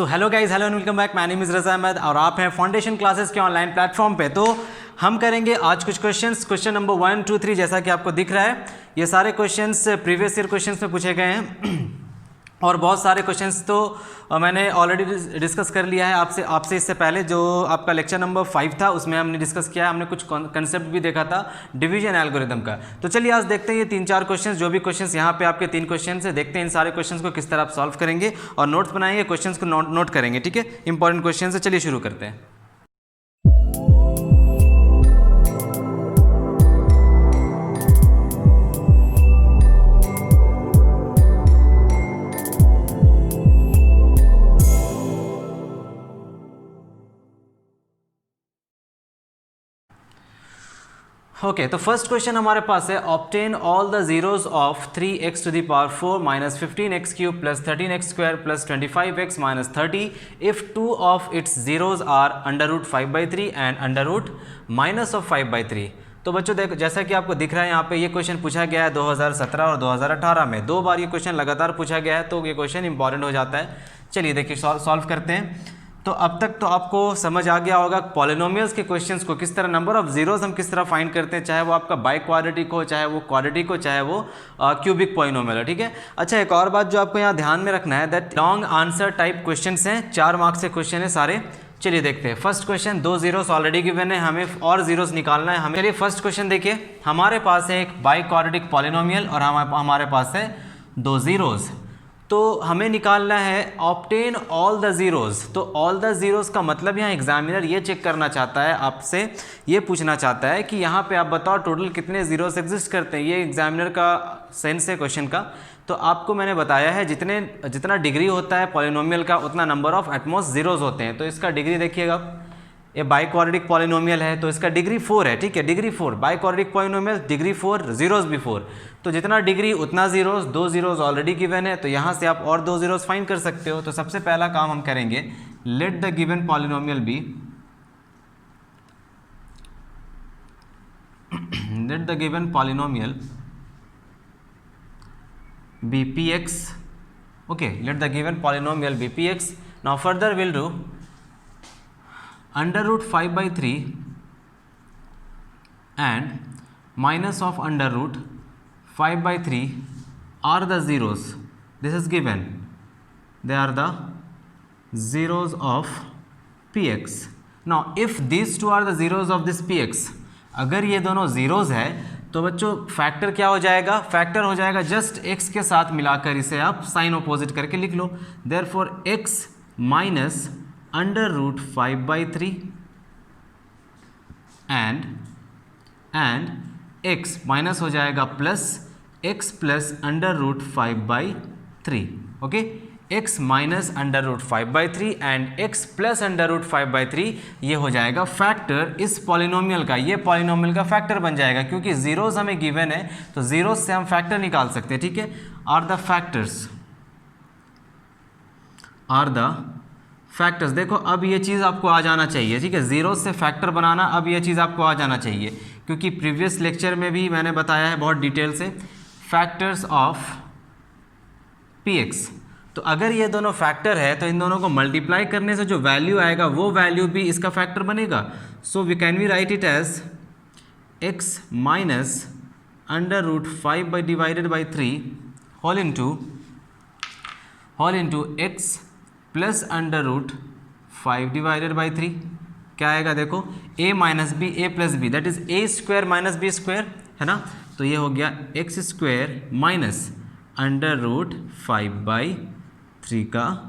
So hello guys, hello and welcome back. My name is Raza Ahmed और आप हैं foundation classes के ऑनलाइन प्लेटफॉर्म पे। तो हम करेंगे आज कुछ क्वेश्चंस। क्वेश्चन नंबर 1, 2, 3 जैसा कि आपको दिख रहा है, ये सारे क्वेश्चंस प्रीवियस ईयर क्वेश्चंस में पूछे गए हैं और बहुत सारे क्वेश्चंस तो मैंने ऑलरेडी डिस्कस कर लिया है आपसे इससे पहले। जो आपका लेक्चर नंबर 5 था उसमें हमने डिस्कस किया है, हमने कुछ कंसेप्ट भी देखा था डिवीजन एल्गोरिथम का। तो चलिए आज देखते हैं ये 3-4 क्वेश्चंस, जो भी क्वेश्चंस यहाँ पे आपके 3 क्वेश्चंस है, देखते हैं इन सारे क्वेश्चंस को किस तरह आप सॉल्व करेंगे और नोट्स बनाएंगे, क्वेश्चंस को नोट करेंगे। ठीक है, इंपॉर्टेंट क्वेश्चन है। चलिए शुरू करते हैं। ओके, तो फर्स्ट क्वेश्चन हमारे पास है, obtain all the zeros of 3x to the power 4 minus 15x cube plus 13x square plus 25x minus 30 if two of its zeros are under root 5/3 and under root minus of 5/3। तो बच्चों देखो, जैसा कि आपको दिख रहा है यहाँ पे, ये क्वेश्चन पूछा गया है 2017 और 2018 में, 2 बार ये क्वेश्चन लगातार पूछा गया है, तो ये क्वेश्चन इंपॉर्टेंट हो जाता है। चलिए देखिए सॉल्व करते हैं। तो अब तक तो आपको समझ आ गया होगा पॉलिनोमियल्स के क्वेश्चंस को किस तरह, नंबर ऑफ जीरोस हम किस तरह फाइंड करते हैं, चाहे वो आपका बाई क्वाड्रेटिक हो, चाहे वो क्वाड्रेटिक हो, चाहे वो क्यूबिक पॉलिनोमियल हो। ठीक है। अच्छा, एक और बात जो आपको यहाँ ध्यान में रखना है, that long answer type questions हैं, 4 मार्क्स के क्वेश्चन है सारे। चलिए देखते हैं। First question, 2 zeros already given है, हमें और जीरोस निकालना है हमें। चलिए फर्स्ट क्वेश्चन देखिए, हमारे पास है एक बाई क्वाड्रेटिक पॉलिनोमियल और हमारे पास है 2 जीरोस। तो हमें निकालना है ऑब्टेन ऑल द जीरोज। तो ऑल द जीरोज का मतलब यहाँ एग्जामिनर ये चेक करना चाहता है, आपसे ये पूछना चाहता है कि यहाँ पे आप बताओ टोटल कितने जीरोस एग्जिस्ट करते हैं। ये एग्जामिनर का सेंस है क्वेश्चन का। तो आपको मैंने बताया है जितना डिग्री होता है पॉलिनोमियल का, उतना नंबर ऑफ एटमोस्ट जीरोज होते हैं। तो इसका डिग्री देखिएगा, ये बाई क्वाड्रेटिक पॉलिनोमियल है तो इसका डिग्री 4 है। ठीक है, degree 4, by quadratic polynomial degree 4, zeros भी 4। तो जितना डिग्री उतना जीरोस, 2 जीरोस ऑलरेडी गिवन है, तो यहाँ से आप और 2 जीरोस फाइंड कर सकते हो। तो सबसे पहला काम हम करेंगे, let the given polynomial be, let the given polynomial be px. okay, let the given polynomial be px. now further we'll do under root 5/3 and minus of under root 5/3 are the zeros. This is given, they are the zeros of px. now if these two are the zeros of this px, अगर ये दोनों zeros है तो बच्चों factor क्या हो जाएगा, factor हो जाएगा जस्ट x के साथ मिलाकर, इसे आप साइन ऑपोजिट करके लिख लो। Therefore x minus under root 5/3 and x minus हो जाएगा plus x plus under root 5/3। Okay, x minus under root 5/3 and x plus under root 5/3, ये हो जाएगा फैक्टर इस पॉलिनोमियल का। ये पॉलिनोमियल का फैक्टर बन जाएगा, क्योंकि जीरोस हमें गिवन है तो जीरोस से हम फैक्टर निकाल सकते हैं। ठीक है, आर द फैक्टर्स। देखो अब ये चीज़ आपको आ जाना चाहिए। ठीक है, जीरोस से फैक्टर बनाना, अब ये चीज़ आपको आ जाना चाहिए, क्योंकि प्रीवियस लेक्चर में भी मैंने बताया है बहुत डिटेल से, फैक्टर्स ऑफ px। तो अगर ये दोनों फैक्टर है तो इन दोनों को मल्टीप्लाई करने से जो वैल्यू आएगा वो वैल्यू भी इसका फैक्टर बनेगा। So we can we write it as x minus under root 5/3 whole into x plus under root 5/3। क्या आएगा देखो, a minus b, a plus b, that is a square minus b square, है ना। तो ये हो गया x square minus under root 5/3 का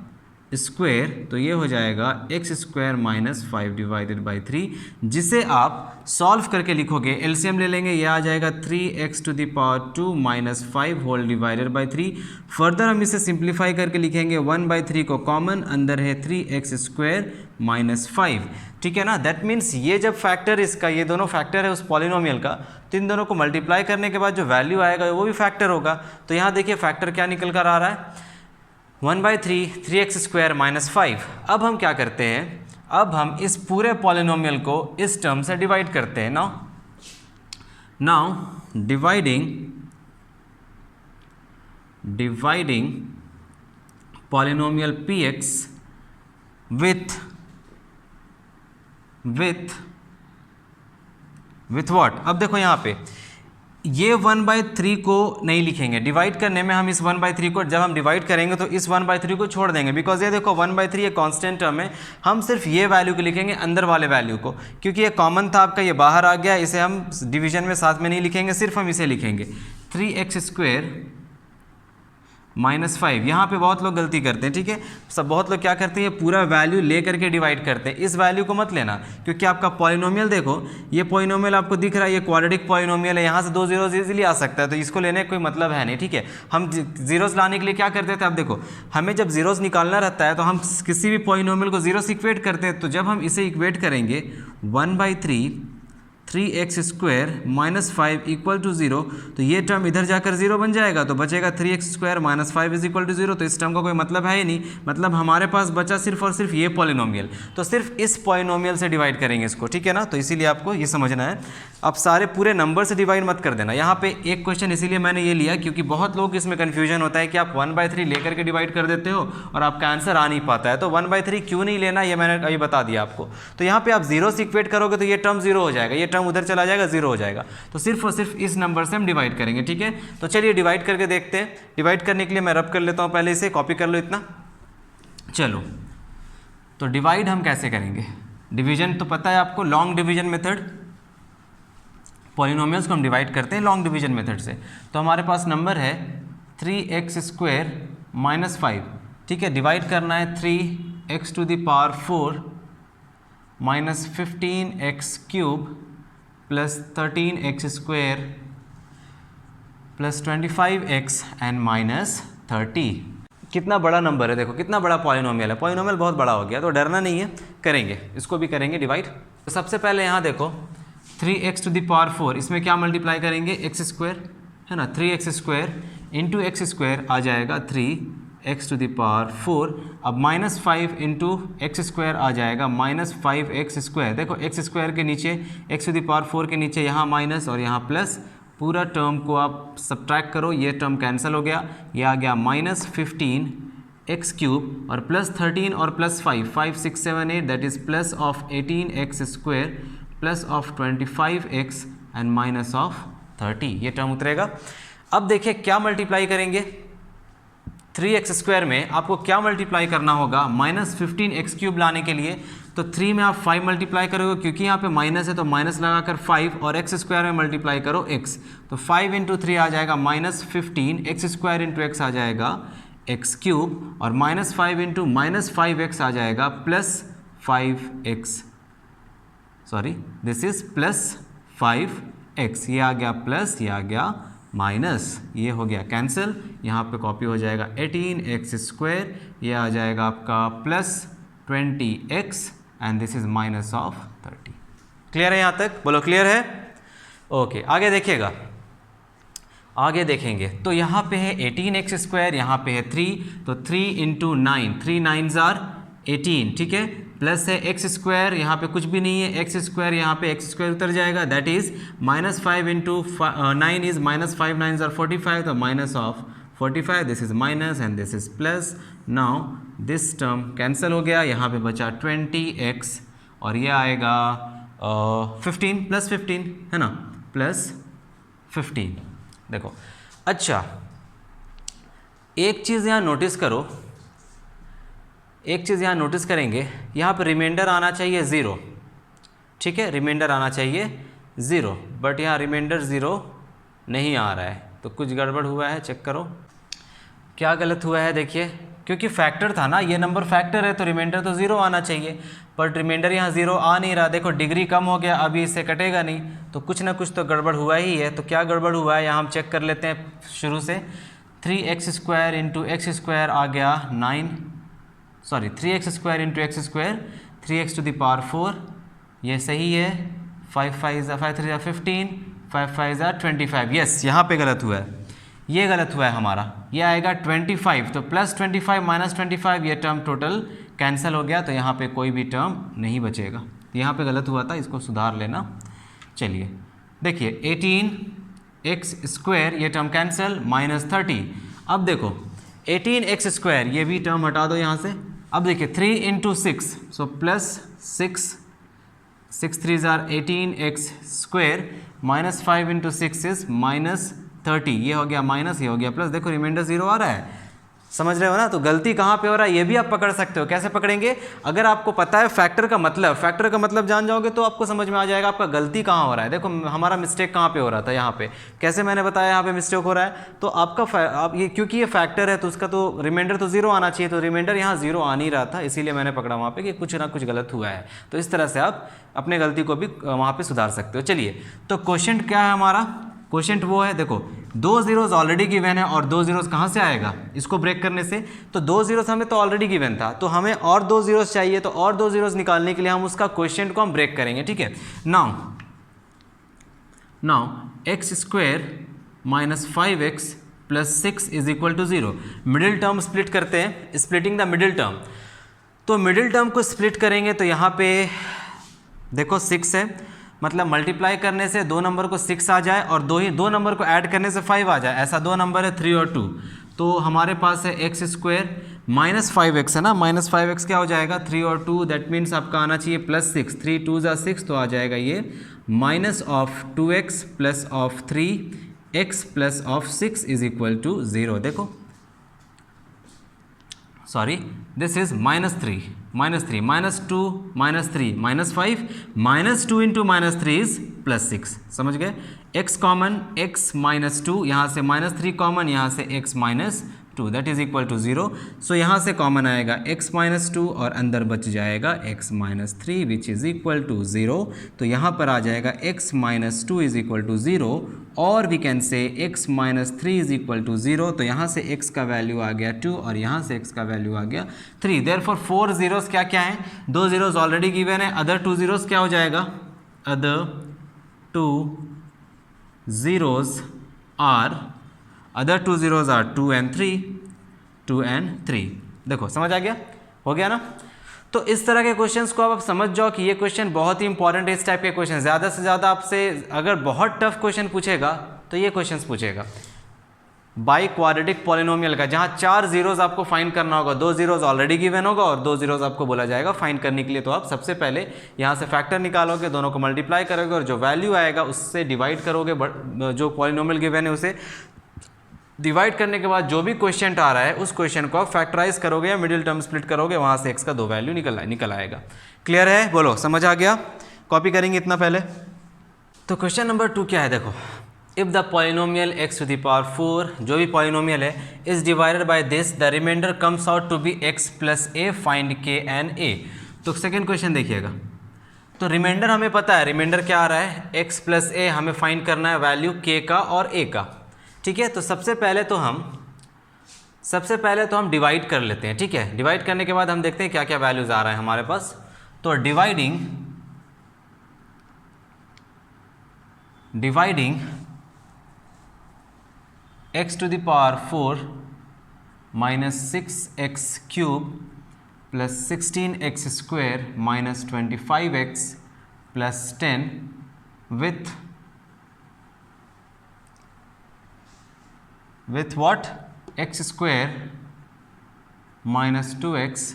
स्क्वायर, तो ये हो जाएगा x स्क्वायर माइनस 5/3, जिसे आप सॉल्व करके लिखोगे, एलसीएम ले लेंगे, ये आ जाएगा 3x to the power 2 minus 5 whole divided by 3। Further हम इसे सिंप्लीफाई करके लिखेंगे, 1/3 को कॉमन, अंदर है 3x स्क्वायर माइनस 5। ठीक है ना, दैट मीन्स ये जब फैक्टर इसका, ये दोनों फैक्टर है उस पॉलिनोमियल का, तो इन दोनों को मल्टीप्लाई करने के बाद जो वैल्यू आएगा वो भी फैक्टर होगा। तो यहाँ देखिए फैक्टर क्या निकल कर आ रहा है, 1/3 3x स्क्वायर माइनस 5। अब हम क्या करते हैं, अब हम इस पूरे पॉलिनोमियल को इस टर्म से डिवाइड करते हैं। Now dividing polynomial px with what. अब देखो यहाँ पे ये 1/3 को नहीं लिखेंगे, डिवाइड करने में हम इस 1/3 को जब हम डिवाइड करेंगे तो इस 1/3 को छोड़ देंगे, बिकॉज ये देखो 1/3 ये कांस्टेंट टर्म है, हम सिर्फ ये वैल्यू को लिखेंगे अंदर वाले वैल्यू को, क्योंकि ये कॉमन था आपका, ये बाहर आ गया, इसे हम डिवीजन में साथ में नहीं लिखेंगे, सिर्फ हम इसे लिखेंगे 3x² -5। यहाँ पे बहुत लोग गलती करते हैं, ठीक है, सब बहुत लोग क्या करते हैं, ये पूरा वैल्यू ले करके डिवाइड करते हैं, इस वैल्यू को मत लेना, क्योंकि आपका पॉलिनोमियल देखो, ये पॉलिनोमियल आपको दिख रहा है, ये क्वाड्रेटिक पॉलिनोमियल है, यहाँ से 2 जीरोज इजीली आ सकता है, तो इसको लेने का कोई मतलब है नहीं, ठीक है। हम जीरोस लाने के लिए क्या करते थे, अब देखो हमें जब जीरोस निकालना रहता है तो हम किसी भी पॉलिनोमियल को जीरो से इक्वेट करते हैं, तो जब हम इसे इक्वेट करेंगे 1/3 3x² -5 = 0, तो ये टर्म इधर जाकर 0 बन जाएगा, तो बचेगा 3x² -5 = 0, तो इस टर्म का कोई मतलब है ही नहीं, मतलब हमारे पास बचा सिर्फ और सिर्फ ये पॉलिनोमियल, तो सिर्फ इस पॉलिनोमियल से डिवाइड करेंगे इसको, ठीक है ना, तो इसीलिए आपको ये समझना है। अब सारे पूरे नंबर से डिवाइड मत कर देना। यहाँ पे एक क्वेश्चन इसीलिए मैंने ये लिया क्योंकि बहुत लोग इसमें कन्फ्यूजन होता है कि आप 1/3 लेकर के डिवाइड कर देते हो और आपका आंसर आ नहीं पाता है, तो 1/3 क्यों नहीं लेना ये मैंने अभी बता दिया आपको। तो यहाँ पे आप 0 से इक्वेट करोगे तो ये टर्म 0 हो जाएगा, ये टर्म उधर चला जाएगा, 0 हो जाएगा, तो सिर्फ और सिर्फ इस नंबर से हम डिवाइड करेंगे, ठीक है। तो चलिए डिवाइड करके देखते हैं। डिवाइड करने के लिए मैं रब कर लेता हूँ, पहले इसे कॉपी कर लो इतना। चलो तो डिवाइड हम कैसे करेंगे, डिवीजन तो पता है आपको, लॉन्ग डिवीजन मेथड, पॉलिनोमियल्स को हम डिवाइड करते हैं लॉन्ग डिवीजन मेथड से। तो हमारे पास नंबर है 3x² -5, ठीक है, डिवाइड करना है 3x⁴ -15x³ + 13x² + 25x and -30। कितना बड़ा नंबर है, देखो कितना बड़ा पॉलिनोमियल है, पॉलिनोमियल बहुत बड़ा हो गया, तो डरना नहीं है, करेंगे इसको भी करेंगे डिवाइड। तो सबसे पहले यहाँ देखो 3x⁴, इसमें क्या मल्टीप्लाई करेंगे, x² है ना, 3x² × x² आ जाएगा 3x⁴, अब -5 × x² आ जाएगा -5x²। देखो x² के नीचे x⁴ के नीचे यहाँ माइनस और यहाँ प्लस, पूरा टर्म को आप सब्ट्रैक्ट करो, ये टर्म कैंसिल हो गया, ये आ गया -15x³ और +13 और +5 5 6 7 8 that is +18x² +25x and -30, ये टर्म उतरेगा। अब देखिए क्या मल्टीप्लाई करेंगे, 3x² में आपको क्या मल्टीप्लाई करना होगा, -15x³ लाने के लिए तो 3 में आप 5 मल्टीप्लाई करोगे, क्योंकि यहाँ पे माइनस है तो माइनस लगाकर 5 और x² में मल्टीप्लाई करो x, तो 5 × 3 आ जाएगा -15, x² × x आ जाएगा x³ और -5 × -5x आ जाएगा +5x, sorry this is +5x, ये आ गया प्लस, ये आ गया माइनस, ये हो गया कैंसिल, यहाँ पे कॉपी हो जाएगा 18x², ये आ जाएगा आपका +20x and this is -30। Clear है यहाँ तक, बोलो क्लियर है, ओके। आगे देखिएगा, आगे देखेंगे तो यहाँ पे है 18x², यहाँ पे है 3, तो 3 × 9, 3 9s are 18, ठीक है, प्लस है x², यहाँ पे कुछ भी नहीं है, x² यहाँ पे x² उतर जाएगा, that is -5 × 9 is -5 9s are 45, तो -45, this is minus and this is plus. Now this term cancel हो गया, यहाँ पे बचा 20x और ये आएगा 15 +15 है ना, +15। देखो अच्छा एक चीज़ यहाँ नोटिस करो, एक चीज़ यहाँ नोटिस करेंगे, यहाँ पर रिमाइंडर आना चाहिए 0, ठीक है, रिमाइंडर आना चाहिए 0, बट यहाँ रिमाइंडर 0 नहीं आ रहा है, तो कुछ गड़बड़ हुआ है, चेक करो क्या गलत हुआ है। देखिए क्योंकि फैक्टर था ना, ये नंबर फैक्टर है तो रिमाइंडर तो 0 आना चाहिए, बट रिमाइंडर यहाँ 0 आ नहीं रहा। देखो डिग्री कम हो गया, अभी इससे कटेगा नहीं, तो कुछ ना कुछ तो गड़बड़ हुआ ही है। तो क्या गड़बड़ हुआ है यहाँ हम चेक कर लेते हैं शुरू से। 3x² × x² आ गया 9, सॉरी 3x² × x², 3x⁴, ये सही है, 5 5 3 15, 5 5 25, यस यहाँ पे गलत हुआ है, ये गलत हुआ है हमारा, ये आएगा 25, तो +25 -25 ये टर्म टोटल कैंसिल हो गया, तो यहाँ पे कोई भी टर्म नहीं बचेगा, यहाँ पे गलत हुआ था, इसको सुधार लेना। चलिए देखिए 18x² ये टर्म कैंसिल, -30। अब देखो 18x², ये भी टर्म हटा दो यहाँ से, अब देखिए 3 into 6, so plus 6 3 jar 18x² minus 5 into 6 is minus 30, ये हो गया माइनस, ये हो गया प्लस। देखो रिमाइंडर 0 आ रहा है, समझ रहे हो ना। तो गलती कहाँ पे हो रहा है ये भी आप पकड़ सकते हो। कैसे पकड़ेंगे? अगर आपको पता है फैक्टर का मतलब जान जाओगे तो आपको समझ में आ जाएगा आपका गलती कहाँ हो रहा है। देखो हमारा मिस्टेक कहाँ पे हो रहा था, यहाँ पे कैसे मैंने बताया यहाँ पे मिस्टेक हो रहा है। तो आपका आप ये क्योंकि ये फैक्टर है तो उसका तो रिमाइंडर तो 0 आना चाहिए, तो रिमाइंडर यहाँ 0 आ नहीं रहा था, इसीलिए मैंने पकड़ा वहाँ पे कि कुछ ना कुछ गलत हुआ है। तो इस तरह से आप अपने गलती को भी वहाँ पे सुधार सकते हो। चलिए, तो क्वेश्चन क्या है हमारा? क्वेश्चन वो है, देखो 2 zeros ऑलरेडी गिवन है और 2 zeros कहाँ से आएगा इसको ब्रेक करने से? तो 2 zeros हमें तो ऑलरेडी गिवन था, तो हमें और 2 zeros चाहिए, तो और 2 zeros निकालने के लिए हम उसका क्वेश्चन को हम ब्रेक करेंगे, ठीक है। Now x² minus 5x plus 6 is equal to 0। Middle term split करते हैं, स्प्लिटिंग द मिडिल टर्म। तो मिडिल टर्म को स्प्लिट करेंगे तो यहाँ पे देखो 6 है, मतलब मल्टीप्लाई करने से 2 नंबर को 6 आ जाए और 2 नंबर को ऐड करने से 5 आ जाए, ऐसा 2 नंबर है 3 और 2। तो हमारे पास है x² माइनस 5x है ना, माइनस 5x क्या हो जाएगा 3 और 2, दैट मीन्स आपका आना चाहिए प्लस 6, 3 2 ज़ा 6, तो आ जाएगा ये minus of 2x plus of 3x plus of 6 is equal to 0। देखो sorry, this is minus 3 minus 2 minus 3 minus 5 minus 2 into minus 3 is plus 6, समझ गए। x कॉमन x माइनस 2, यहाँ से माइनस 3 कॉमन, यहाँ से x minus 2 that is equal to 0। So यहाँ से common आएगा x माइनस 2 और अंदर बच जाएगा x minus 3 which is equal to 0। तो यहाँ पर आ जाएगा x minus 2 is equal to 0 और we can say x minus 3 is equal to 0। तो यहाँ से x का वैल्यू आ गया 2 और यहाँ से x का वैल्यू आ गया 3। देयरफॉर 4 zeros क्या क्या हैं? 2 zeros ऑलरेडी गिवन है, अदर 2 zeros क्या हो जाएगा? Other 2 zeros are 2 and 3। देखो समझ आ गया, हो गया ना। तो इस तरह के क्वेश्चंस को आप समझ जाओ कि ये क्वेश्चन बहुत ही इंपॉर्टेंट है। इस टाइप के क्वेश्चन ज़्यादा से ज़्यादा आपसे अगर बहुत टफ क्वेश्चन पूछेगा तो ये क्वेश्चंस पूछेगा बाई क्वाड्रेटिक पॉलिनोमियल का, जहाँ 4 zeros आपको फाइंड करना होगा, 2 zeros ऑलरेडी गिवन होगा और 2 zeros आपको बोला जाएगा फाइंड करने के लिए। तो आप सबसे पहले यहाँ से फैक्टर निकालोगे, दोनों को मल्टीप्लाई करोगे और जो वैल्यू आएगा उससे डिवाइड करोगे, जो पॉलिनोमियल गिवन है उसे डिवाइड करने के बाद जो भी क्वेश्चन आ रहा है उस क्वेश्चन को आप फैक्टराइज करोगे या मिडिल टर्म स्प्लिट करोगे, वहाँ से x का 2 वैल्यू निकल आएगा। क्लियर है? बोलो समझ आ गया? कॉपी करेंगे इतना पहले। तो क्वेश्चन नंबर 2 क्या है? देखो, if the polynomial x to the power 4, जो भी पॉलिनोमियल है, is divided by this, the remainder comes out to be x plus a, find k and a। तो सेकेंड क्वेश्चन देखिएगा। तो रिमाइंडर हमें पता है, रिमाइंडर क्या आ रहा है? x प्लस a, हमें फाइंड करना है वैल्यू k का और a का, ठीक है। तो सबसे पहले तो हम डिवाइड कर लेते हैं, ठीक है। डिवाइड करने के बाद हम देखते हैं क्या क्या वैल्यूज़ आ रहा है हमारे पास। तो dividing x to the power 4 minus 6x³ plus 16x² minus 25x plus 10 with what? x² minus 2x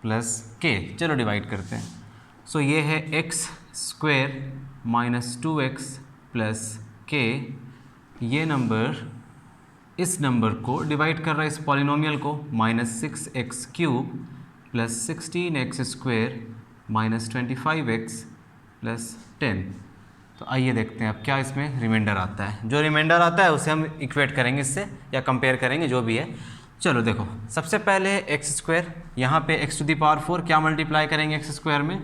plus k। चलो डिवाइड करते हैं। सो ये है x² minus 2x plus k, ये नंबर इस नंबर को डिवाइड कर रहा है, इस पॉलिनोमियल को, minus 6x³ plus 16x² minus 25x plus 10। तो आइए देखते हैं अब क्या इसमें रिमाइंडर आता है। जो रिमाइंडर आता है उसे हम इक्वेट करेंगे इससे या कंपेयर करेंगे, जो भी है। चलो देखो, सबसे पहले है x², यहाँ पे x टू द पावर 4 क्या मल्टीप्लाई करेंगे x² में?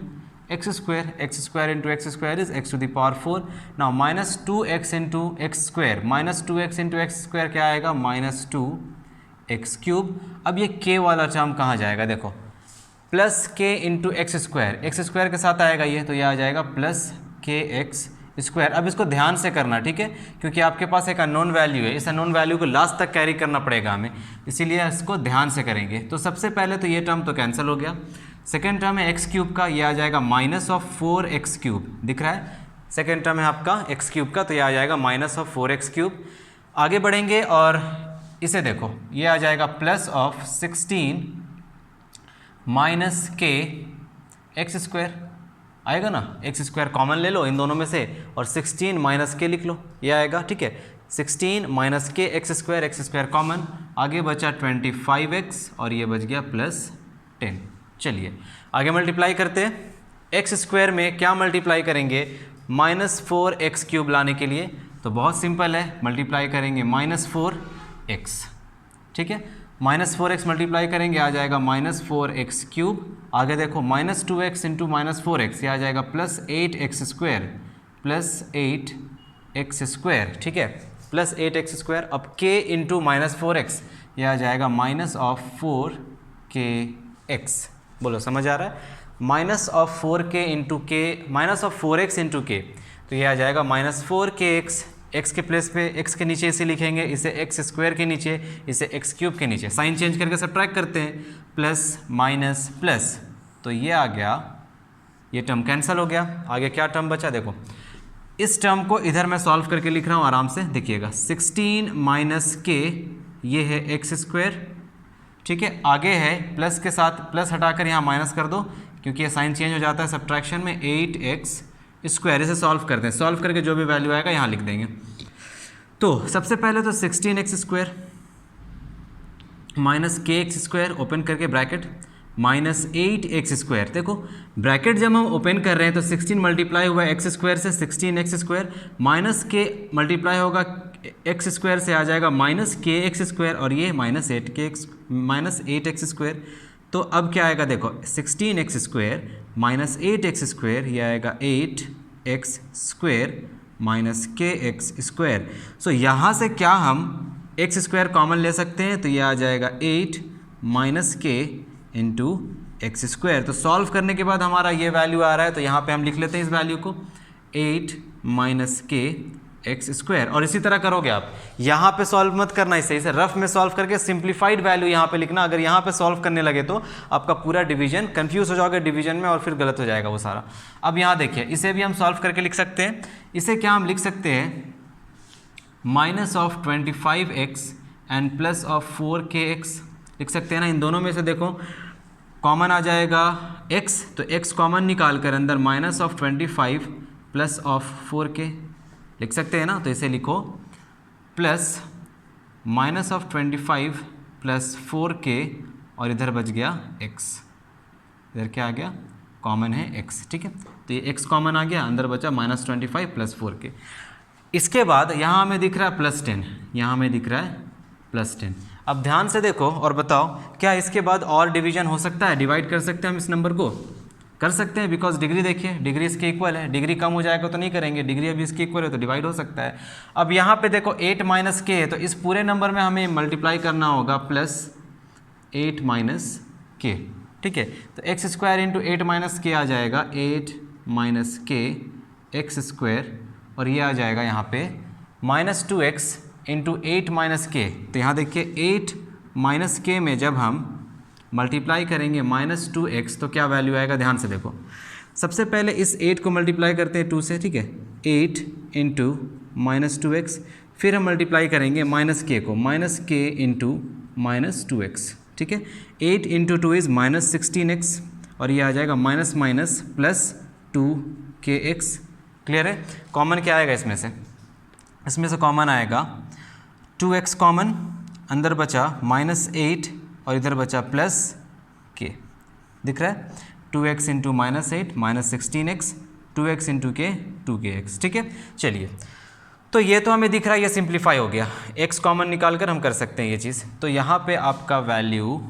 x² into x² is x to the power 4। Now minus 2x into x², minus 2x into x² क्या आएगा? Minus 2x³। अब ये k वाला टर्म कहाँ जाएगा? देखो, प्लस k इंटू x² के साथ आएगा ये, तो ये आ जाएगा प्लस kx²। अब इसको ध्यान से करना, ठीक है, क्योंकि आपके पास एक अननोन वैल्यू है, इस अननोन वैल्यू को लास्ट तक कैरी करना पड़ेगा हमें, इसीलिए इसको ध्यान से करेंगे। तो सबसे पहले तो ये टर्म तो कैंसिल हो गया। सेकेंड टर्म है x³ का, ये आ जाएगा माइनस ऑफ 4x³, दिख रहा है। सेकेंड टर्म है आपका x³ का, तो ये आ जाएगा माइनस ऑफ 4x³। आगे बढ़ेंगे और इसे देखो, ये आ जाएगा प्लस ऑफ 16 माइनस के एक्स स्क्वायर आएगा ना, एक्स स्क्वायर कॉमन ले लो इन दोनों में से और 16 माइनस के लिख लो, ये आएगा। ठीक है, 16 माइनस के एक्स स्क्वायर कॉमन, आगे बचा 25x और ये बच गया प्लस 10। चलिए आगे मल्टीप्लाई करते हैं। एक्स स्क्वायर में क्या मल्टीप्लाई करेंगे, -4x³ लाने के लिए तो बहुत सिंपल है, मल्टीप्लाई करेंगे -4x। ठीक है, -4x मल्टीप्लाई करेंगे आ जाएगा -4x³। आगे देखो -2x इंटू -4x, ये आ जाएगा +8x²। ठीक है, +8x²। अब k इंटू -4x, ये आ जाएगा -4kx। बोलो समझ आ रहा है, -4k इंटू के, -4x इंटू के, तो ये आ जाएगा -4kx। x के प्लेस पे x के नीचे इसे लिखेंगे, इसे x² के नीचे, इसे x³ के नीचे, साइन चेंज करके सब्ट्रैक्ट करते हैं, प्लस माइनस प्लस, तो ये आ गया, ये टर्म कैंसिल हो गया। आगे क्या टर्म बचा देखो, इस टर्म को इधर मैं सॉल्व करके लिख रहा हूँ, आराम से देखिएगा। 16 माइनस के, ये है x²। ठीक है, आगे है प्लस के साथ प्लस हटाकर यहाँ माइनस कर दो, क्योंकि ये साइन चेंज हो जाता है सब्ट्रैक्शन में। 8x², इसे सॉल्व करते हैं, सॉल्व करके जो भी वैल्यू आएगा यहाँ लिख देंगे। तो सबसे पहले तो 16x² माइनस kx², ओपन करके ब्रैकेट, माइनस 8x²। देखो ब्रैकेट जब हम ओपन कर रहे हैं तो 16 मल्टीप्लाई हुआ x² से, 16x², माइनस के मल्टीप्लाई होगा x² से, आ जाएगा -kx², और ये -8x²। तो अब क्या आएगा देखो, 16x² माइनस 8x², ये आएगा 8x² माइनस kx²। सो यहाँ से क्या हम x² कॉमन ले सकते हैं, तो ये आ जाएगा 8 माइनस k इंटू x²। तो सॉल्व करने के बाद हमारा ये वैल्यू आ रहा है, तो यहाँ पे हम लिख लेते हैं इस वैल्यू को, 8 माइनस k x²। और इसी तरह करोगे आप, यहाँ पे सॉल्व मत करना, इसे रफ में सॉल्व करके सिंप्लीफाइड वैल्यू यहाँ पे लिखना। अगर यहाँ पे सॉल्व करने लगे तो आपका पूरा डिवीजन, कंफ्यूज हो जाओगे डिवीजन में और फिर गलत हो जाएगा वो सारा। अब यहाँ देखिए, इसे भी हम सॉल्व करके लिख सकते हैं। इसे क्या हम लिख सकते हैं, -25x एंड +4kx लिख सकते हैं ना। इन दोनों में से देखो कॉमन आ जाएगा x, तो x कॉमन निकाल कर अंदर -25 +4k लिख सकते हैं ना। तो इसे लिखो प्लस -25 +4k, और इधर बच गया x, इधर क्या आ गया, कॉमन है x। ठीक है, तो ये x कॉमन आ गया, अंदर बचा -25 +4k। इसके बाद यहाँ हमें दिख रहा है +10, यहाँ हमें दिख रहा है +10। अब ध्यान से देखो और बताओ, क्या इसके बाद और डिवीजन हो सकता है, डिवाइड कर सकते हैं हम इस नंबर को? कर सकते हैं, बिकॉज डिग्री देखिए, डिग्री इसके इक्वल है। डिग्री कम हो जाएगा तो नहीं करेंगे, डिग्री अभी इसके इक्वल है तो डिवाइड हो सकता है। अब यहाँ पे देखो 8 माइनस के है, तो इस पूरे नंबर में हमें मल्टीप्लाई करना होगा +8 माइनस के। ठीक है, तो x² इंटू 8 माइनस के आ जाएगा 8 माइनस के x², और ये आ जाएगा यहाँ पे -2x इंटू 8 माइनस के। तो यहाँ देखिए 8 माइनस के में जब हम मल्टीप्लाई करेंगे -2x, तो क्या वैल्यू आएगा, ध्यान से देखो। सबसे पहले इस 8 को मल्टीप्लाई करते हैं 2 से। ठीक है, 8 इंटू -2x, फिर हम मल्टीप्लाई करेंगे -k को, -k इंटू -2x। ठीक है, 8 इंटू 2 इज़ -16x, और ये आ जाएगा माइनस माइनस +2kx। क्लियर है? कॉमन क्या आएगा इसमें से? इसमें से कॉमन आएगा 2x कॉमन, अंदर बचा -8 और इधर बचा +k। दिख रहा है? 2x into -8 -16x, 2x into k 2kx। ठीक है, चलिए, तो ये तो हमें दिख रहा है, ये सिंप्लीफाई हो गया। x कॉमन निकाल कर हम कर सकते हैं ये चीज़। तो यहाँ पे आपका वैल्यू,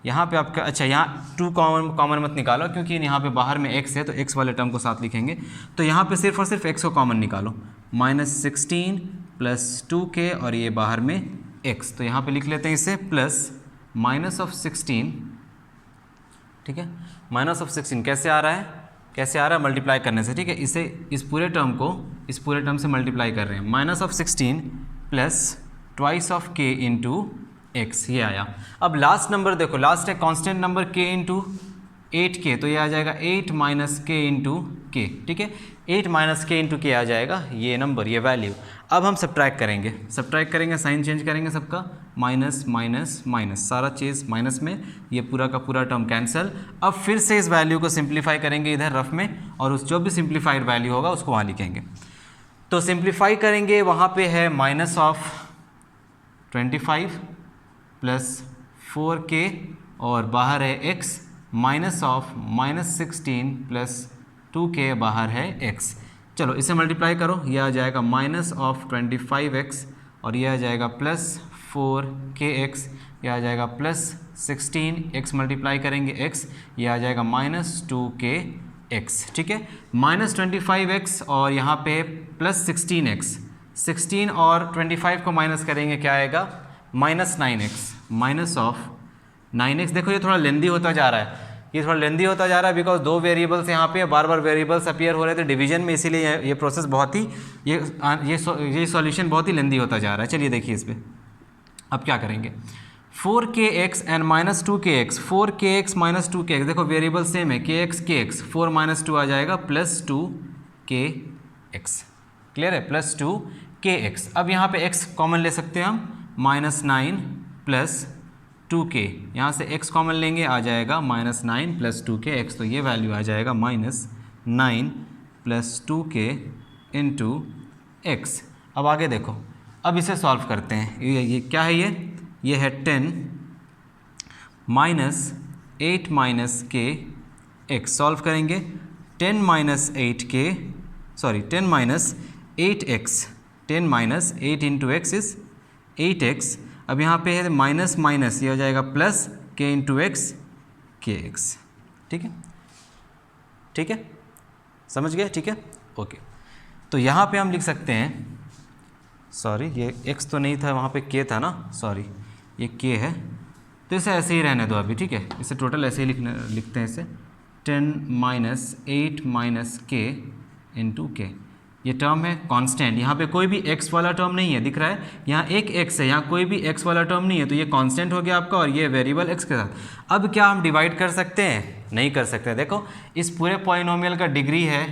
यहाँ पे आपका, अच्छा यहाँ 2 कॉमन मत निकालो, क्योंकि यहाँ पे बाहर में x है तो x वाले टर्म को साथ लिखेंगे। तो यहाँ पे सिर्फ और सिर्फ x को कॉमन निकालो, -16 +2k, और ये बाहर में x। तो यहाँ पे लिख लेते हैं इसे प्लस -16। ठीक है, -16 कैसे आ रहा है, कैसे आ रहा है? मल्टीप्लाई करने से। ठीक है, इसे, इस पूरे टर्म को इस पूरे टर्म से मल्टीप्लाई कर रहे हैं। -16 plus twice of k into x, ये आया। अब लास्ट नंबर देखो, लास्ट है constant number k into 8k, तो ये आ जाएगा 8 माइनस k इंटू k। ठीक है, 8 माइनस के इंटू के आ जाएगा ये नंबर, ये वैल्यू। अब हम सब्ट्रैक्ट करेंगे, साइन चेंज करेंगे सबका, माइनस माइनस माइनस, सारा चीज़ माइनस में, ये पूरा का पूरा टर्म कैंसिल। अब फिर से इस वैल्यू को सिंप्लीफाई करेंगे इधर रफ में, और उस जो भी सिंप्लीफाइड वैल्यू होगा उसको वहाँ लिखेंगे। तो सिंप्लीफाई करेंगे, वहाँ पे है माइनस ऑफ 25 प्लस 4k और बाहर है x, minus of -16 plus 2k बाहर है x। चलो इसे मल्टीप्लाई करो, ये आ जाएगा माइनस ऑफ 25x और ये आ जाएगा प्लस 4kx, ये आ जाएगा प्लस 16x, मल्टीप्लाई करेंगे x, ये आ जाएगा माइनस 2kx। ठीक है, माइनस 25x और यहाँ पे प्लस 16x, 16 और 25 को माइनस करेंगे, क्या आएगा minus 9x, minus of 9x। देखो ये थोड़ा लेंदी होता जा रहा है, ये थोड़ा लेंदी होता जा रहा है बिकॉज दो वेरिएबल्स यहाँ पे बार बार वेरिएबल्स अपीयर हो रहे थे डिवीजन में, इसीलिए ये प्रोसेस बहुत ही ये सॉल्यूशन बहुत ही लेंदी होता जा रहा है। चलिए देखिए इस पर अब क्या करेंगे, 4kx and minus 2kx, 4kx minus 2kx, देखो वेरिएबल सेम है, kx 4 माइनस 2 आ जाएगा प्लस 2kx, क्लियर है, प्लस 2kx। अब यहाँ पे x कॉमन ले सकते हैं हम, माइनस 9 प्लस 2k, यहाँ से x कॉमन लेंगे, आ जाएगा माइनस 9 प्लस 2kx, तो ये वैल्यू आ जाएगा minus 9 plus 2k into x। अब आगे देखो, अब इसे सॉल्व करते हैं, ये क्या है, ये है 10 minus 8 minus k x, solve करेंगे 10 minus 8k, sorry 10 minus 8x, 10 minus 8 into x is 8x। अब यहाँ पे है माइनस माइनस, ये हो जाएगा plus k into x kx। ठीक है, ठीक है, समझ गए, ठीक है, ओके। तो यहाँ पे हम लिख सकते हैं, सॉरी ये x तो नहीं था, वहाँ पे k था ना, सॉरी ये k है, तो इसे ऐसे ही रहने दो अभी, ठीक है, इसे टोटल ऐसे ही लिखते हैं इसे, 10 minus 8 minus k into k। ये टर्म है कांस्टेंट, यहाँ पे कोई भी x वाला टर्म नहीं है, दिख रहा है, यहाँ एक x है, यहाँ कोई भी x वाला टर्म नहीं है, तो ये कांस्टेंट हो गया आपका, और ये वेरिएबल x के साथ। अब क्या हम डिवाइड कर सकते हैं, नहीं कर सकते। देखो इस पूरे पॉलिनोमियल का डिग्री है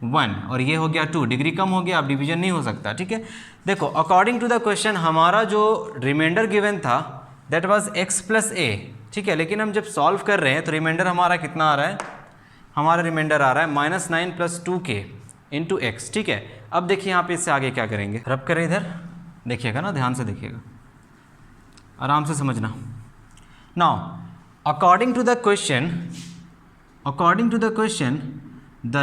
1 और ये हो गया 2, डिग्री कम हो गया, अब डिवीजन नहीं हो सकता। ठीक है, देखो अकॉर्डिंग टू द क्वेश्चन हमारा जो रिमाइंडर गिवन था that was x plus a, ठीक है, लेकिन हम जब सॉल्व कर रहे हैं तो रिमाइंडर हमारा कितना आ रहा है, हमारा रिमाइंडर आ रहा है minus 9 plus 2k into x. ठीक है, अब देखिए यहाँ पे इससे आगे क्या करेंगे, रब करें इधर, देखिएगा ना, ध्यान से देखिएगा, आराम से समझना। Now according to the question the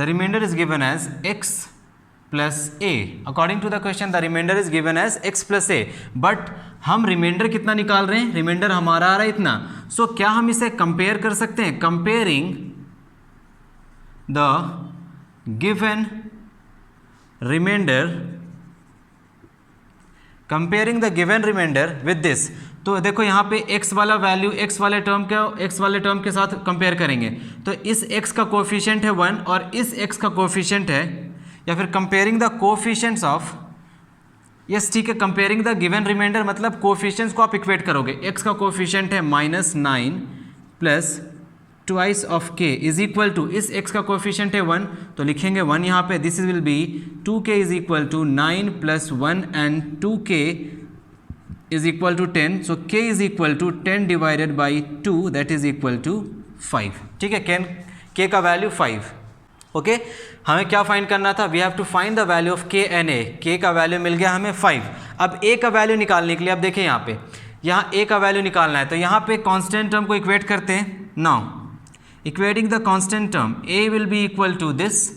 remainder is given as x plus a। According to the question the remainder is given as x plus a, but हम रिमाइंडर कितना निकाल रहे हैं, रिमाइंडर हमारा आ रहा है इतना। सो क्या हम इसे कंपेयर कर सकते हैं, comparing the given remainder with this. तो देखो यहाँ पे x वाला वैल्यू x वाले टर्म के साथ कंपेयर करेंगे, तो इस x का कोफिशिएंट है 1 और इस x का कोफिशिएंट है, या फिर comparing the coefficients of, yes ठीक है, कंपेयरिंग द गिवन रिमाइंडर मतलब कोफिशिएंट्स को आप इक्वेट करोगे। x का कोफिशिएंट है minus 9 plus twice of k is equal to, इस x का कोफिशिएंट है 1 तो लिखेंगे 1 यहाँ पे, this will be 2k is equal to 9 plus 1 and 2k is equal to 10, so k is equal to 10 divided by 2 that is equal to 5। ठीक है, k का वैल्यू 5। ओके, हमें क्या फाइंड करना था, we have to find the value of k and a। k का value मिल गया हमें 5। अब a का वैल्यू निकालने के लिए, अब देखिए यहाँ a का वैल्यू निकालना है, तो यहाँ पे कांस्टेंट टर्म को इक्वेट करते हैं। Now equating the constant term, a will be equal to this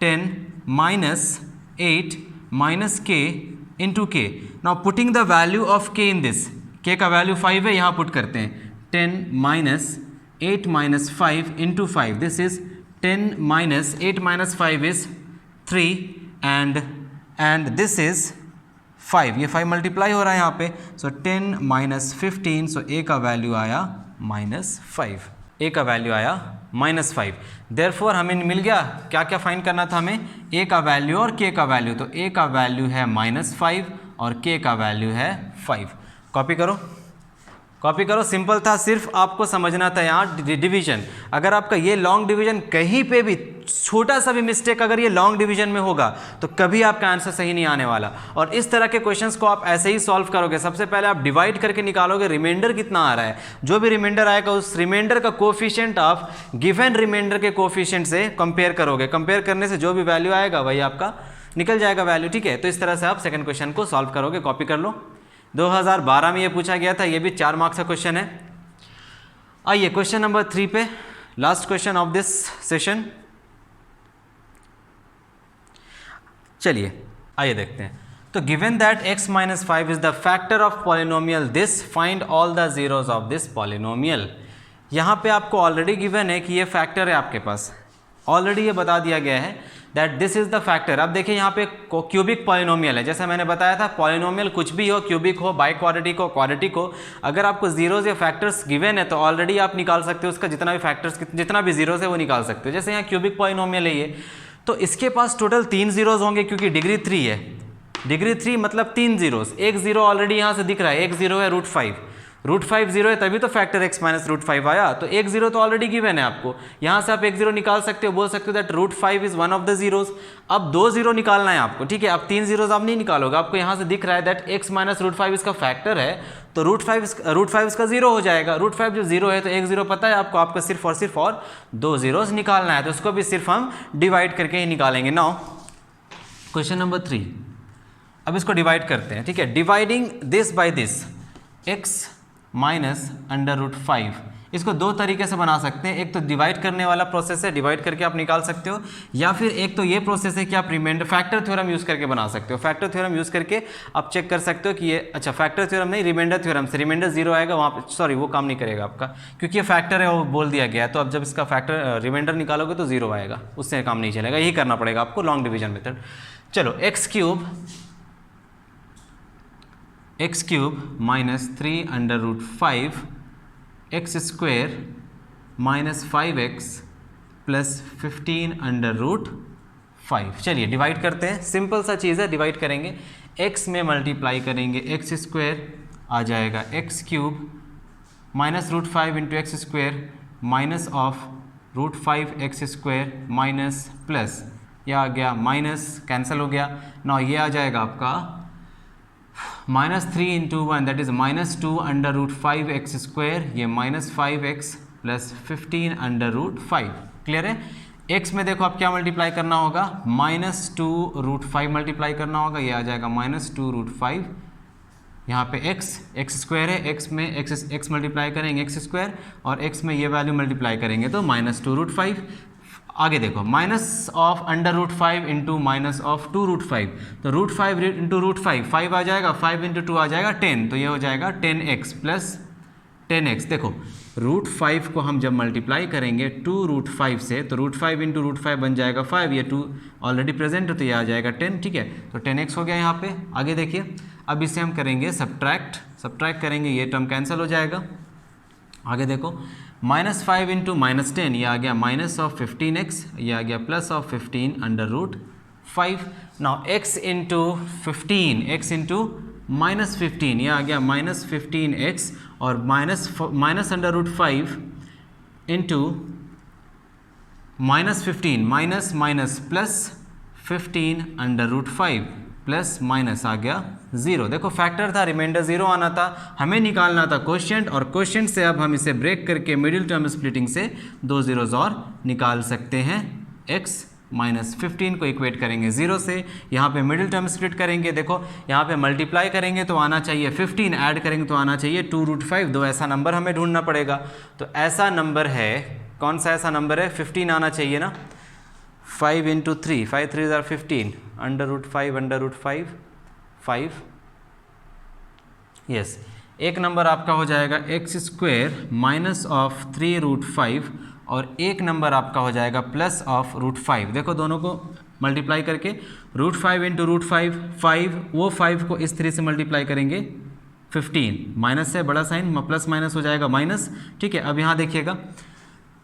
10 minus 8 minus k into k। Now putting the value of k in this, k का वैल्यू 5 है, यहाँ पुट करते हैं 10 minus 8 minus 5 into 5, this is 10 minus 8 minus 5 is 3 and this is 5, ये 5 multiply हो रहा है यहाँ पे, सो 10 माइनस 15, सो a का वैल्यू आया माइनस 5, a का वैल्यू आया माइनस 5। देयरफॉर हमें मिल गया, क्या क्या फाइंड करना था हमें, a का वैल्यू और k का वैल्यू, तो a का वैल्यू है माइनस 5 और k का वैल्यू है 5। कॉपी करो, कॉपी करो, सिंपल था, सिर्फ आपको समझना था यहाँ डिवीजन। अगर आपका ये लॉन्ग डिवीजन कहीं पे भी छोटा सा भी मिस्टेक अगर ये लॉन्ग डिवीजन में होगा तो कभी आपका आंसर सही नहीं आने वाला। और इस तरह के क्वेश्चंस को आप ऐसे ही सॉल्व करोगे। सबसे पहले आप डिवाइड करके निकालोगे रिमाइंडर कितना आ रहा है, जो भी रिमाइंडर आएगा उस रिमाइंडर का कोफिशिएंट आप गिवन रिमाइंडर के कोफिशिएंट से कंपेयर करोगे। कंपेयर करने से जो भी वैल्यू आएगा वही आपका निकल जाएगा वैल्यू, ठीक है। तो इस तरह से आप सेकंड क्वेश्चन को सॉल्व करोगे। कॉपी कर लो, 2012 में ये पूछा गया था, ये भी 4 मार्क्स का क्वेश्चन है। आइए क्वेश्चन नंबर 3 पे, last question of this session. चलिए आइए देखते हैं। तो given that x minus 5 is the factor of polynomial this, find all the zeros of this polynomial. यहाँ पे आपको ऑलरेडी गिवन है कि ये फैक्टर है आपके पास, ऑलरेडी ये बता दिया गया है that this is the factor. अब देखिए यहाँ पे क्यूबिक पॉलिनोमियल है, जैसे मैंने बताया था पॉलिनोमियल कुछ भी हो, क्यूबिक हो, बाई क्वाड्रेटिक हो, क्वाड्रेटिक हो, अगर आपको जीरोज या फैक्टर्स गिवन है तो ऑलरेडी आप निकाल सकते हो उसका जितना भी फैक्टर्स, जितना भी जीरोज है वो निकाल सकते हो। जैसे यहाँ क्यूबिक पॉलिनोमियल है ये, तो इसके पास टोटल 3 जीरोज होंगे क्योंकि डिग्री 3 है। डिग्री 3 मतलब 3 जीरोज, एक जीरो ऑलरेडी यहाँ से दिख रहा है, एक जीरो है √5, √5 जीरो है तभी तो फैक्टर x माइनस √5 आया। तो एक जीरो तो ऑलरेडी गिवन है आपको, यहाँ से आप एक जीरो निकाल सकते हो, बोल सकते हो that √5 is one of the zeros. अब 2 जीरो निकालना है आपको, ठीक है। अब 3 जीरोज आप नहीं निकालोगे, आपको यहाँ से दिख रहा है दैट x माइनस √5 इसका फैक्टर है, तो √5 इसका जीरो हो जाएगा। √5 जो जीरो है तो एक जीरो पता है आपको, आपको सिर्फ और 2 जीरोज निकालना है, तो उसको भी सिर्फ हम डिवाइड करके ही निकालेंगे। नाउ क्वेश्चन नंबर 3, अब इसको डिवाइड करते हैं, ठीक है। Dividing this by this, x minus √5, इसको 2 तरीके से बना सकते हैं। एक तो डिवाइड करने वाला प्रोसेस है, डिवाइड करके आप निकाल सकते हो, या फिर एक तो ये प्रोसेस है कि आप रिमाइंडर फैक्टर थ्योरम यूज़ करके बना सकते हो। फैक्टर थ्योरम यूज़ करके आप चेक कर सकते हो कि ये, अच्छा फैक्टर थ्योरम नहीं, रिमाइंडर थ्योरम से रिमाइंडर जीरो आएगा वहाँ पे, सॉरी वो काम नहीं करेगा आपका क्योंकि ये फैक्टर है वो बोल दिया गया है। तो अब जब इसका फैक्टर रिमाइंडर निकालोगे तो जीरो आएगा, उससे काम नहीं चलेगा, यही करना पड़ेगा आपको लॉन्ग डिवीजन मेथड। चलो x³ minus 3√5 x² minus 5x plus 15√5। चलिए डिवाइड करते हैं, सिंपल सा चीज़ है, डिवाइड करेंगे, x में मल्टीप्लाई करेंगे x² आ जाएगा x³ minus √5 into x² minus of √5x² minus plus, यह आ गया माइनस, कैंसिल हो गया ना, ये आ जाएगा आपका -3 इंटू 1 दैट इज -2√5x², ये -5x प्लस 15√5। क्लियर है। x में देखो आप क्या मल्टीप्लाई करना होगा, -2√5 मल्टीप्लाई करना होगा, ये आ जाएगा -2√5। यहाँ पे x² है, x में x मल्टीप्लाई करेंगे x² और x में ये वैल्यू मल्टीप्लाई करेंगे तो -2√5। आगे देखो minus of √5 into minus of 2√5, तो √5 इंटू √5 5 आ जाएगा, 5 इंटू 2 आ जाएगा 10, तो ये हो जाएगा 10x प्लस 10x। देखो √5 को हम जब मल्टीप्लाई करेंगे 2√5 से तो √5 इंटू √5 बन जाएगा 5, ये 2 ऑलरेडी प्रेजेंट है तो ये आ जाएगा 10, ठीक है। तो 10x हो गया यहाँ पे। आगे देखिए, अब इसे हम करेंगे सब्ट्रैक्ट करेंगे, ये टर्म कैंसिल हो जाएगा। आगे देखो -5 इंटू -10, ये आ गया माइनस ऑफ 15x, ये आ गया plus of 15√5। Now x into 15, x into -15, ये आ गया -15x और minus √5 into -15 minus plus 15√5 plus minus आ गया 0। देखो फैक्टर था, रिमाइंडर 0 आना था, हमें निकालना था क्वोशिएंट, और क्वोशिएंट से अब हम इसे ब्रेक करके मिडिल टर्म स्प्लिटिंग से 2 जीरोज और निकाल सकते हैं। x माइनस 15 को इक्वेट करेंगे 0 से, यहाँ पे मिडिल टर्म स्प्लिट करेंगे, देखो यहाँ पे मल्टीप्लाई करेंगे तो आना चाहिए 15, ऐड करेंगे तो आना चाहिए 2√5, दो ऐसा नंबर हमें ढूंढना पड़ेगा। तो ऐसा नंबर है, कौन सा ऐसा नंबर है, 15 आना चाहिए ना। 5 इंटू 3, 5 3 are 15, √5 5, यस। एक नंबर आपका हो जाएगा x² माइनस ऑफ 3√5 और एक नंबर आपका हो जाएगा प्लस ऑफ √5। देखो दोनों को मल्टीप्लाई करके √5 इंटू √5 5, वो 5 को इस 3 से मल्टीप्लाई करेंगे 15, माइनस है बड़ा साइन, प्लस माइनस हो जाएगा माइनस, ठीक है। अब यहाँ देखिएगा,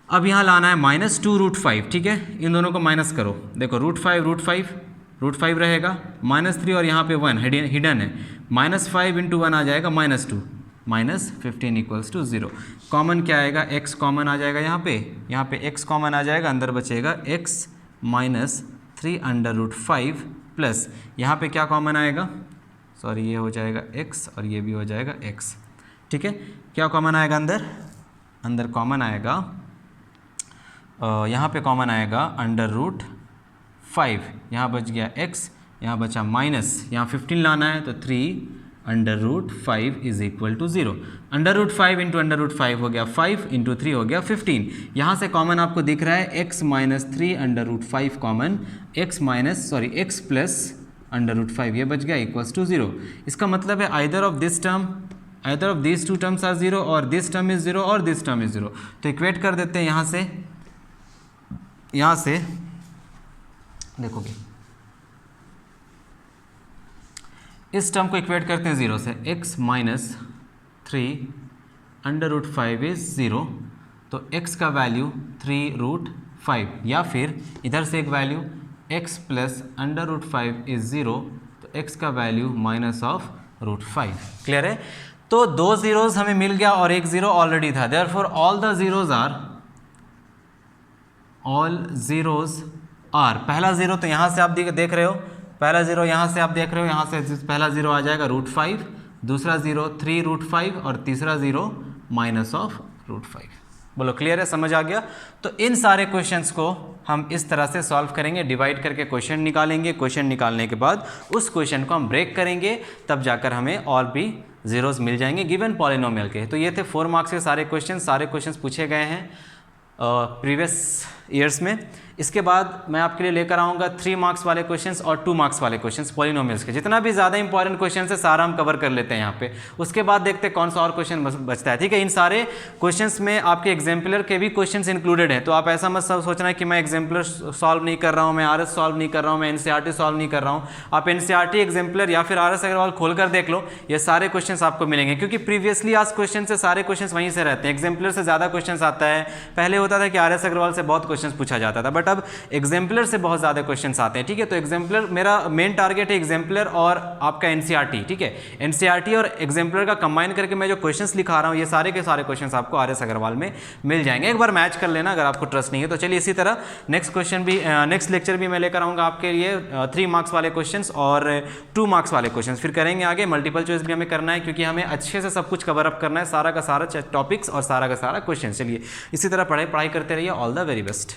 अब यहाँ लाना है -2√5, ठीक है। इन दोनों को माइनस करो, देखो √5 रहेगा, -3 और यहाँ पे 1 हिडन है, -5 इंटू 1 आ जाएगा -2, माइनस 15 इक्वल्स टू 0। कॉमन क्या आएगा, x कॉमन आ जाएगा यहाँ पे x कॉमन आ जाएगा, अंदर बचेगा x माइनस 3/5 प्लस यहाँ पे क्या कॉमन आएगा, सॉरी ये हो जाएगा x और ये भी हो जाएगा x। ठीक है, क्या कॉमन आएगा अंदर कॉमन आएगा, यहाँ पे कॉमन आएगा √5, यहाँ बच गया x, यहाँ बचा माइनस, यहाँ 15 लाना है तो 3/5 इज इक्वल टू 0। √5 इंटू √5 हो गया 5 इंटू 3 हो गया 15। यहाँ से कॉमन आपको दिख रहा है x minus 3/5 common, x plus √5 ये बच गया इक्वल्स टू 0। इसका मतलब है either of this two terms are 0 और दिस टर्म इज 0 और दिस टर्म इज 0। तो इक्वेट कर देते हैं यहाँ से देखोगे इस टर्म को इक्वेट करते हैं 0 से, x माइनस 3/5 इज 0, तो x का वैल्यू 3√5, या फिर इधर से एक वैल्यू x प्लस √5 इज 0, तो x का वैल्यू माइनस ऑफ √5। क्लियर है? तो 2 zeros हमें मिल गया और एक 0 ऑलरेडी था, देयरफॉर ऑल zeros आर, पहला 0 तो यहाँ से आप देख रहे हो, पहला 0 यहाँ से आप देख रहे हो, यहाँ से पहला 0 आ जाएगा √5, दूसरा 0 3√5 और तीसरा 0 माइनस ऑफ √5। बोलो क्लियर है, समझ आ गया? तो इन सारे क्वेश्चंस को हम इस तरह से सॉल्व करेंगे, डिवाइड करके क्वेश्चन निकालेंगे, क्वेश्चन निकालने के बाद उस क्वेश्चन को हम ब्रेक करेंगे, तब जाकर हमें और भी जीरोस मिल जाएंगे गिवन पॉलिनोमियल के। तो ये थे 4 मार्क्स के सारे क्वेश्चंस पूछे गए हैं प्रीवियस ईयर्स में। इसके बाद मैं आपके लिए लेकर आऊँगा 3 मार्क्स वाले क्वेश्चंस और 2 मार्क्स वाले क्वेश्चंस पॉलिनोमियल्स के। जितना भी ज़्यादा इंपॉर्टेंट क्वेश्चन है सारा हम कवर कर लेते हैं यहाँ पे, उसके बाद देखते हैं कौन सा और क्वेश्चन बचता है। ठीक है, इन सारे क्वेश्चंस में आपके एग्जाम्पलर के भी क्वेश्चंस इंक्लूडेड हैं, तो आप ऐसा मत सोचना है कि मैं एग्जाम्पलर सॉल्व नहीं कर रहा हूँ, मैं RS सॉल्व नहीं कर रहा हूँ, मैं NCERT सॉल्व नहीं कर रहा हूँ। आप NCERT एग्जाम्पलर या फिर RS अग्रवाल खोल कर देख लो, ये सारे क्वेश्चन आपको मिलेंगे, क्योंकि प्रीवियसली आज क्वेश्चन से सारे क्वेश्चन वहीं से रहते हैं। एग्जाम्पलर से ज़्यादा क्वेश्चन आता है, पहले होता था कि RS अग्रवाल से बहुत क्वेश्चन पूछा जाता था, बट अब एग्जाम्पलर से बहुत ज़्यादा क्वेश्चंस आते हैं। ठीक है, तो एग्जाम्पलर मेरा मेन टारगेट है, एग्जाम्पलर और आपका NCERT। ठीक है, NCERT और एग्जाम्पलर का कंबाइन करके मैं जो क्वेश्चंस लिखा रहा हूँ, ये सारे के सारे क्वेश्चंस आपको RS अग्रवाल में मिल जाएंगे। एक बार मैच कर लेना अगर आपको ट्रस्ट नहीं है तो। चलिए इसी तरह नेक्स्ट लेक्चर भी मैं लेकर आऊँगा आपके लिए 3 मार्क्स वाले क्वेश्चन और 2 मार्क्स वाले क्वेश्चन फिर करेंगे आगे। मल्टीपल चॉइस भी हमें करना है, क्योंकि हमें अच्छे से सब कुछ कवर अप करना है, सारा का सारा टॉपिक्स और सारा का सारा क्वेश्चन। चलिए इसी तरह पढ़ाई करते रहिए। All the very best.